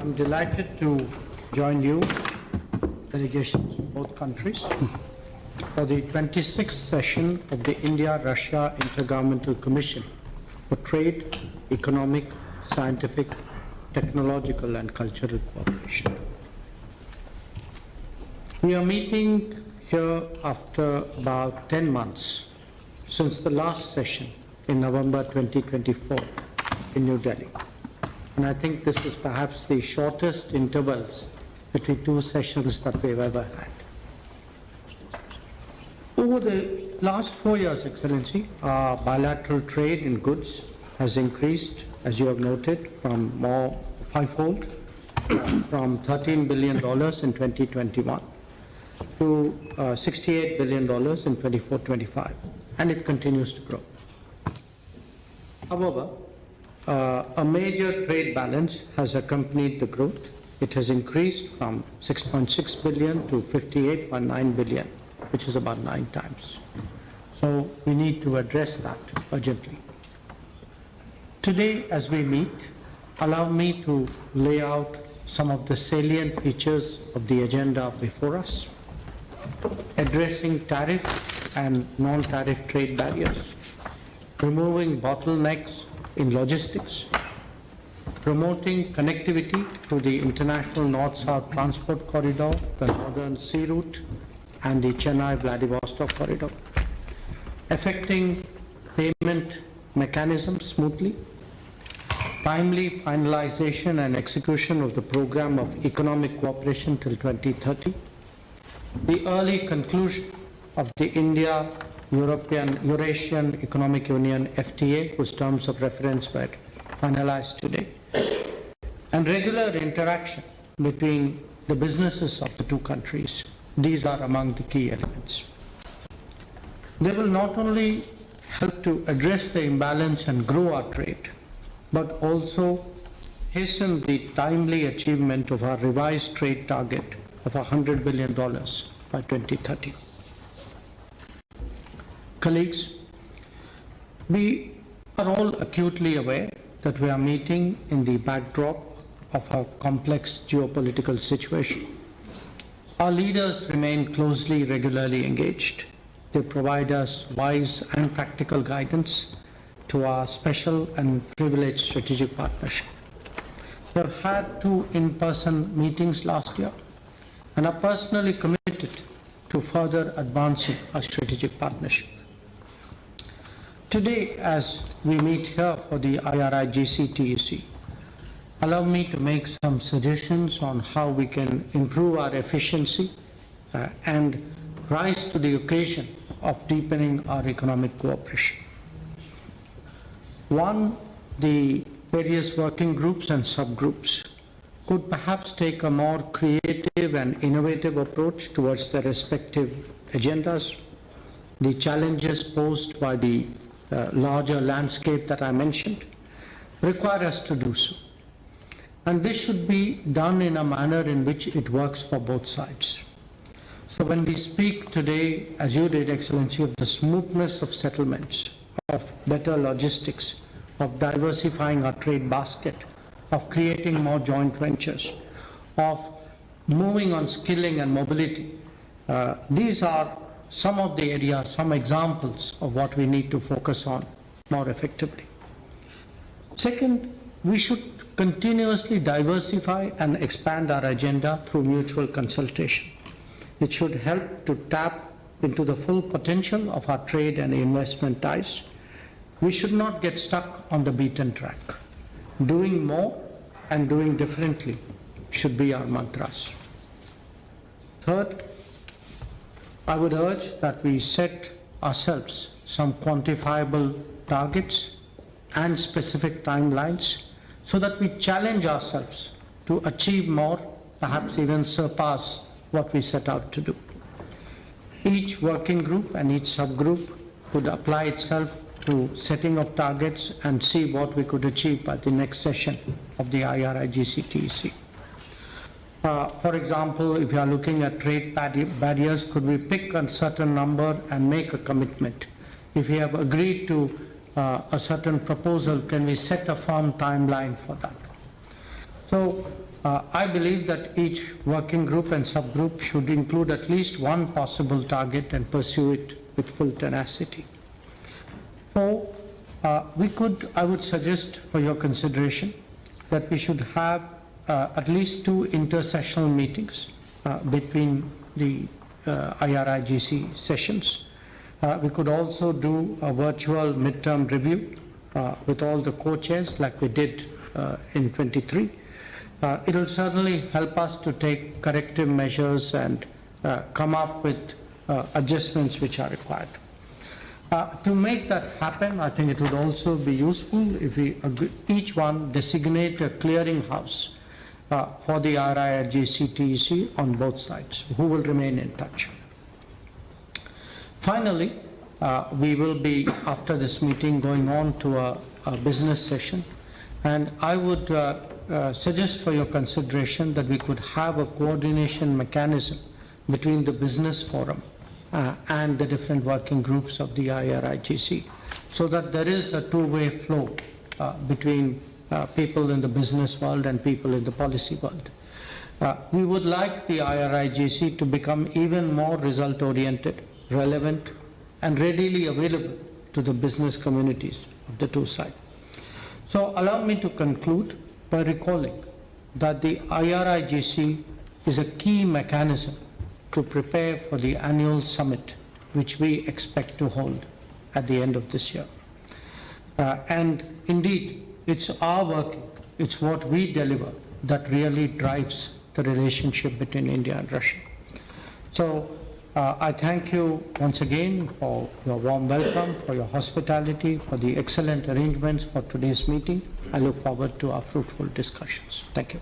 I'm delighted to join you, delegations of both countries, for the 26th session of the India-Russia Intergovernmental Commission for Trade, Economic, Scientific, Technological and Cultural Cooperation. We are meeting here after about 10 months since the last session in November 2024 in New Delhi. And I think this is perhaps the shortest intervals between two sessions that we've ever had. Over the last 4 years, Excellency, our bilateral trade in goods has increased, as you have noted, from fivefold, from $13 billion in 2021 to $68 billion in 24-25, and it continues to grow. However, a major trade balance has accompanied the growth. It has increased from 6.6 billion to 58.9 billion, which is about 9 times. So we need to address that urgently. Today, as we meet, allow me to lay out some of the salient features of the agenda before us, addressing tariff and non-tariff trade barriers, removing bottlenecks in logistics, promoting connectivity through the international North-South transport corridor, the Northern Sea Route, and the Chennai-Vladivostok corridor, effecting payment mechanisms smoothly, timely finalization and execution of the program of economic cooperation till 2030, the early conclusion of the Eurasian Economic Union FTA, whose terms of reference were finalized today, and regular interaction between the businesses of the two countries. These are among the key elements. They will not only help to address the imbalance and grow our trade, but also hasten the timely achievement of our revised trade target of $100 billion by 2030. Colleagues, we are all acutely aware that we are meeting in the backdrop of a complex geopolitical situation. Our leaders remain closely, regularly engaged. They provide us wise and practical guidance to our special and privileged strategic partnership. We have had 2 in-person meetings last year and are personally committed to further advancing our strategic partnership. Today, as we meet here for the Irigc TEC, allow me to make some suggestions on how we can improve our efficiency and rise to the occasion of deepening our economic cooperation. One, the various working groups and subgroups could perhaps take a more creative and innovative approach towards their respective agendas. The challenges posed by the larger landscape that I mentioned require us to do so. And this should be done in a manner in which it works for both sides. So when we speak today, as you did, Excellency, of the smoothness of settlements, of better logistics, of diversifying our trade basket, of creating more joint ventures, of moving on skilling and mobility, these are some of the areas, some examples of what we need to focus on more effectively. Second, we should continuously diversify and expand our agenda through mutual consultation. It should help to tap into the full potential of our trade and investment ties. We should not get stuck on the beaten track. Doing more and doing differently should be our mantras. Third, I would urge that we set ourselves some quantifiable targets and specific timelines so that we challenge ourselves to achieve more, perhaps even surpass what we set out to do. Each working group and each subgroup could apply itself to setting of targets and see what we could achieve by the next session of the Irigc TEC. For example, if you are looking at trade barriers, could we pick a certain number and make a commitment? If we have agreed to a certain proposal, can we set a firm timeline for that? So I believe that each working group and subgroup should include at least one possible target and pursue it with full tenacity. 4, I would suggest for your consideration that we should have at least 2 intersessional meetings between the IRIGC sessions. We could also do a virtual midterm review with all the co-chairs like we did in 23. It will certainly help us to take corrective measures and come up with adjustments which are required. To make that happen, I think it would also be useful if we each one designate a clearinghouse for the IRIGC TEC on both sides, who will remain in touch. Finally, we will be, after this meeting, going on to a business session, and I would suggest for your consideration that we could have a coordination mechanism between the business forum and the different working groups of the IRIGC, so that there is a two-way flow between people in the business world and people in the policy world. We would like the IRIGC to become even more result-oriented, relevant, and readily available to the business communities of the two sides. So allow me to conclude by recalling that the IRIGC is a key mechanism to prepare for the annual summit which we expect to hold at the end of this year. And indeed, it's our working, it's what we deliver that really drives the relationship between India and Russia. So I thank you once again for your warm welcome, for your hospitality, for the excellent arrangements for today's meeting. I look forward to our fruitful discussions. Thank you.